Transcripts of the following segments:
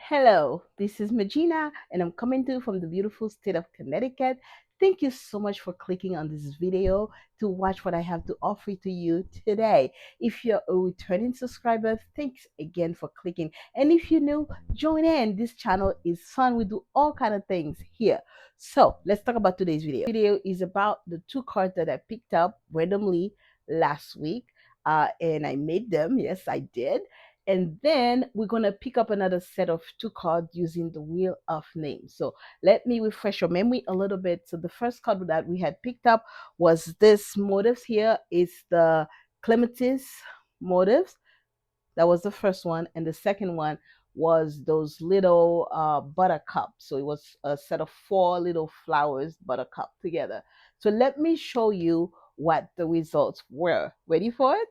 Hello, this is Magina, and I'm coming to you from the beautiful state of Connecticut. Thank you so much for clicking on this video to watch what I have to offer to you today. If you're a returning subscriber, thanks again for clicking. And if you're new, join in. This channel is fun. We do all kind of things here. So let's talk about today's video. Video is about the two cards that I picked up randomly last week, and I made them. Yes, I did. And then we're going to pick up another set of two cards using the Wheel of Names. So let me refresh your memory a little bit. So the first card that we had picked up was this motifs here. It's the Clematis motifs. That was the first one. And the second one was those little buttercups. So it was a set of four little flowers, buttercup together. So let me show you what the results were. Ready for it?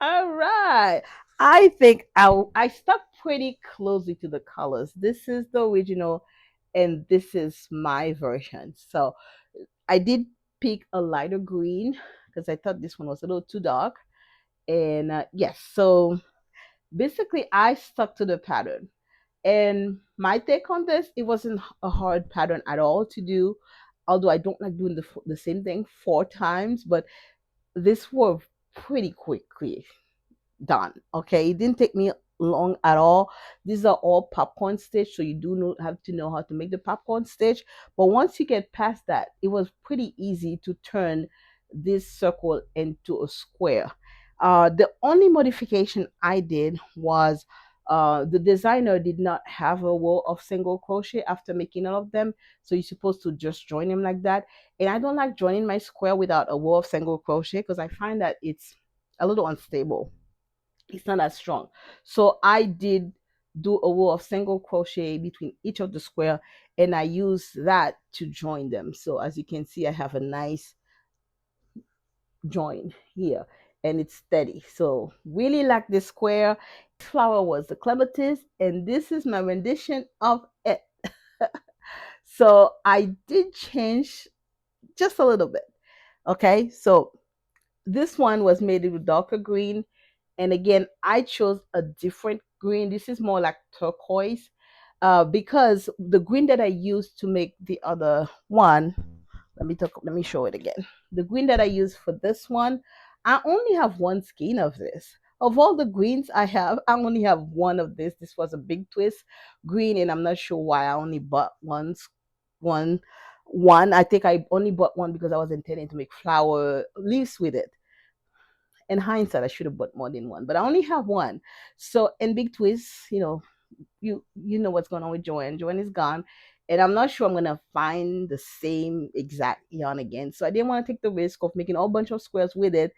All right. I think I stuck pretty closely to the colors. This is the original and this is my version. So I did pick a lighter green because I thought this one was a little too dark. And yes, so basically I stuck to the pattern. And my take on this, it wasn't a hard pattern at all to do. Although I don't like doing the same thing four times, but this was pretty quickly done. Okay, it didn't take me long at all. These are all popcorn stitch, so you do have to know how to make the popcorn stitch. But once you get past that, it was pretty easy to turn this circle into a square. The only modification I did was the designer did not have a row of single crochet after making all of them, so you're supposed to just join them like that. And I don't like joining my square without a row of single crochet because I find that it's a little unstable. It's not as strong. So I did do a row of single crochet between each of the square, and I use that to join them. So as you can see, I have a nice join here and it's steady. So really like this square. Flower was the Clematis, and this is my rendition of it. So I did change just a little bit. Okay, so this one was made with darker green. And again, I chose a different green. This is more like turquoise because the green that I used to make the other one, let me show it again. The green that I used for this one, I only have one skein of this. Of all the greens I have, I only have one of this. This was a big twist green, and I'm not sure why I only bought one. I think I only bought one because I was intending to make flower leaves with it. In hindsight, I should have bought more than one, but I only have one. So in big twists, you know what's going on with Joanne. Joanne is gone, and I'm not sure I'm gonna find the same exact yarn again. So I didn't want to take the risk of making a whole bunch of squares with it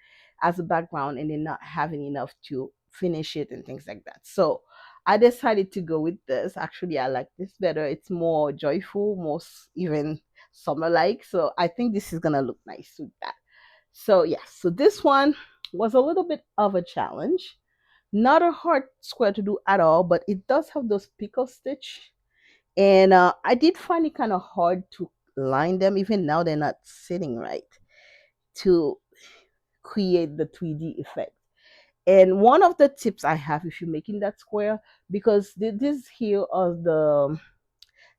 as a background and then not having enough to finish it and things like that. So I decided to go with this. Actually, I like this better. It's more joyful, more even summer-like. So I think this is gonna look nice with that. So yeah, so this one was a little bit of a challenge. Not a hard square to do at all, but it does have those pickle stitch. And I did find it kind of hard to line them. Even now, they're not sitting right to create the 3D effect. And one of the tips I have if you're making that square, because this here are the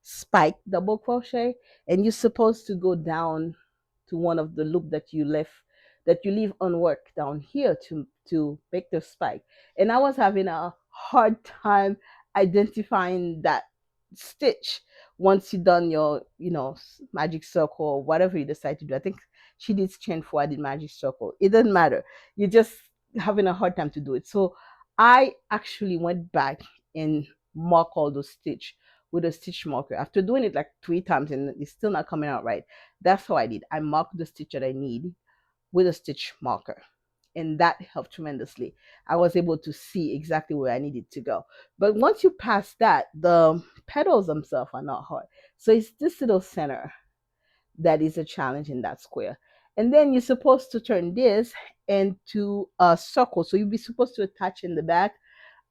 spike double crochet, and you're supposed to go down to one of the loop that you leave unworked down here to make the spike. And I was having a hard time identifying that stitch once you done your magic circle or whatever you decide to do. I think she did chain 4, I did magic circle. It doesn't matter, you're just having a hard time to do it. So I actually went back and mark all those stitch with a stitch marker. After doing it like 3 times and it's still not coming out right, that's how I did. I marked the stitch that I need with a stitch marker, and that helped tremendously. I was able to see exactly where I needed to go. But once you pass that, the petals themselves are not hard. So it's this little center that is a challenge in that square. And then you're supposed to turn this into a circle. So you'll be supposed to attach in the back.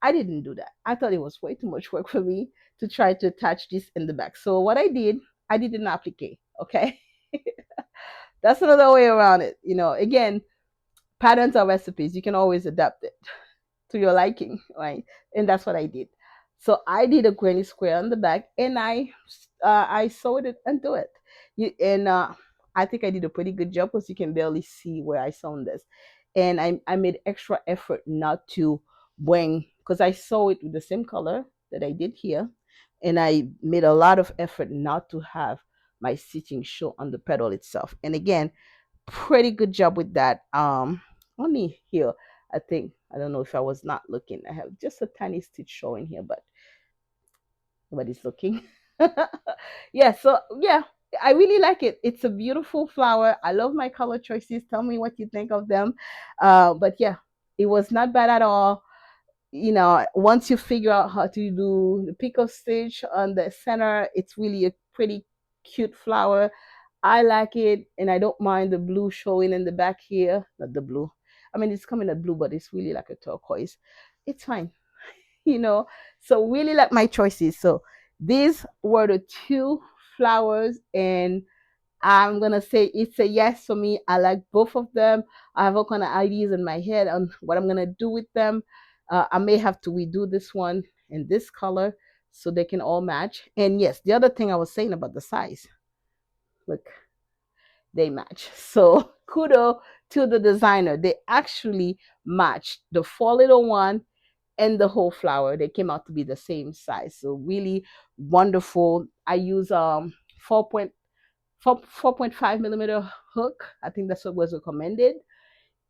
I didn't do that. I thought it was way too much work for me to try to attach this in the back. So what I did an applique. Okay. That's another way around it. Again, patterns are recipes. You can always adapt it to your liking, right? And that's what I did. So I did a granny square on the back, and I sewed it into it. And I think I did a pretty good job because you can barely see where I sewn this. And I made extra effort not to bring, because I sew it with the same color that I did here, and I made a lot of effort not to have my stitching show on the petal itself. And again, pretty good job with that. Only here, I think, I don't know if I was not looking. I have just a tiny stitch showing here, but nobody's looking. Yeah, so yeah, I really like it. It's a beautiful flower. I love my color choices. Tell me what you think of them. But yeah, it was not bad at all. You know, once you figure out how to do the picot stitch on the center, it's really a pretty cute flower. I like it, and I don't mind the blue showing in the back here. Not the blue. I mean, it's coming at blue, but it's really like a turquoise. It's fine. you know. So really like my choices. So these were the two flowers, and I'm gonna say it's a yes for me. I like both of them. I have all kind of ideas in my head on what I'm gonna do with them. I may have to redo this one in this color so they can all match. And yes, the other thing I was saying about the size, look, they match. So kudo to the designer. They actually matched the four little one and the whole flower. They came out to be the same size. So really wonderful. I use 4.5 millimeter hook. I think that's what was recommended.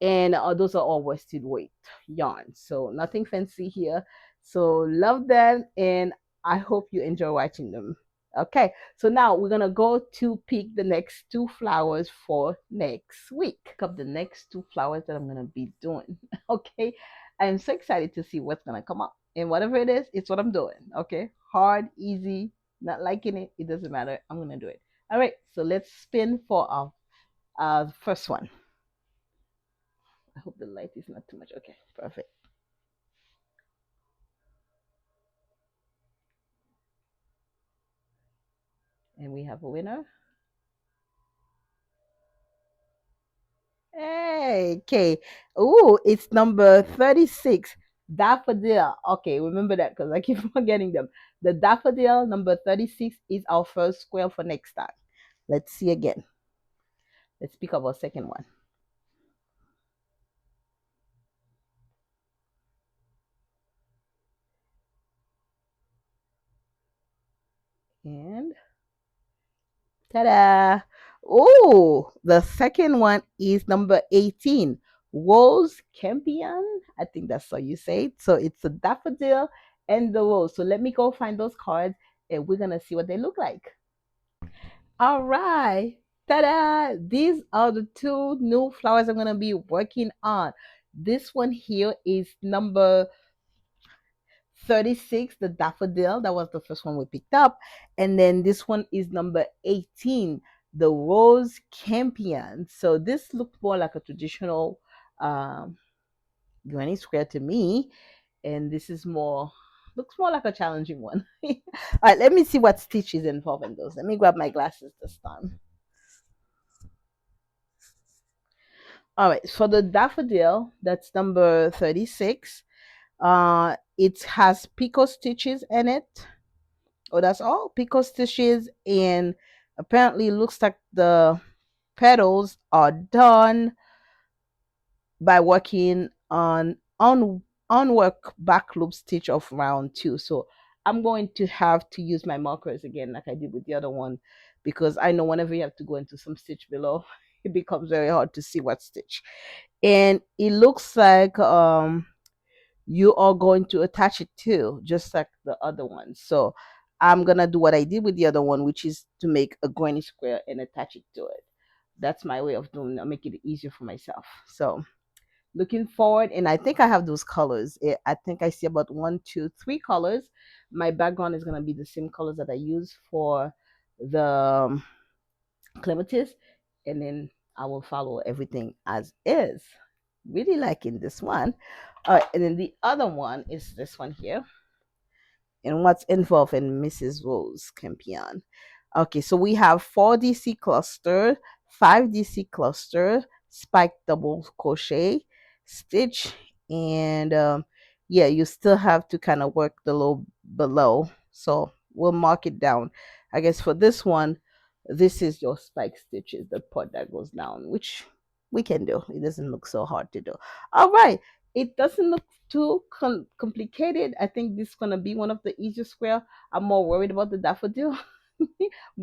And those are all worsted weight yarn. So nothing fancy here. So love them, and I hope you enjoy watching them. Okay, so now we're gonna go to pick the next two flowers for next week. Pick up the next two flowers that I'm gonna be doing. Okay, I'm so excited to see what's gonna come up, and whatever it is, it's what I'm doing. Okay, hard, easy, not liking it, it doesn't matter. I'm gonna do it. All right, so let's spin for our first one. I hope the light is not too much. Okay, perfect. And we have a winner. Hey, okay. Oh, it's number 36. Daffodil. Okay, remember that because I keep forgetting them. The daffodil number 36 is our first square for next time. Let's see again. Let's pick up our second one. And ta-da! Oh, the second one is number 18. Rose Campion. I think that's how you say it. So it's a daffodil and the rose. So let me go find those cards, and we're gonna see what they look like. All right. Ta-da! These are the two new flowers I'm gonna be working on. This one here is number 36, the daffodil. That was the first one we picked up. And then this one is number 18, the rose campion. So this looked more like a traditional granny square to me. And this is more, looks more like a challenging one. All right, let me see what stitch is involved in those. Let me grab my glasses this time. All right, for the daffodil, that's number 36. It has picot stitches in it. Oh, that's all picot stitches, and apparently looks like the petals are done by working on work back loop stitch of round two. So I'm going to have to use my markers again like I did with the other one, because I know whenever you have to go into some stitch below, it becomes very hard to see what stitch. And it looks like you are going to attach it to, just like the other one. So I'm gonna do what I did with the other one, which is to make a granny square and attach it to it. That's my way of doing it. I'll make it easier for myself. So looking forward, and I think I have those colors. I think I see about one, two, three colors. My background is gonna be the same colors that I use for the Clematis, and then I will follow everything as is. Really liking this one. All right, and then the other one is this one here, and what's involved in Mrs. Rose Campion. Okay, so we have 4 DC cluster, 5 DC cluster, spike double crochet, stitch, and yeah, you still have to kind of work the little below. So we'll mark it down. I guess for this one, this is your spike stitches, the part that goes down, which we can do. It doesn't look so hard to do. All right. It doesn't look too complicated. I think this is going to be one of the easier square. I'm more worried about the daffodil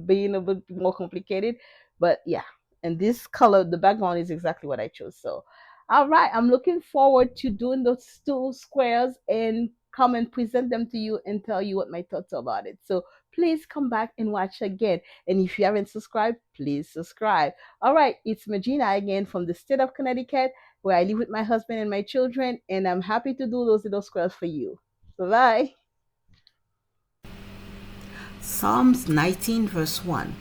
being a bit more complicated. But yeah, and this color, the background is exactly what I chose. So, all right, I'm looking forward to doing those two squares and come and present them to you and tell you what my thoughts are about it. So please come back and watch again. And if you haven't subscribed, please subscribe. All right, it's Magina again from the state of Connecticut, where I live with my husband and my children, and I'm happy to do those little squares for you. Bye bye. Psalms 19, verse 1.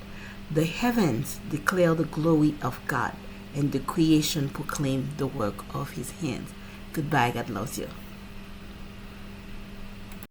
The heavens declare the glory of God, and the creation proclaim the work of his hands. Goodbye, God loves you.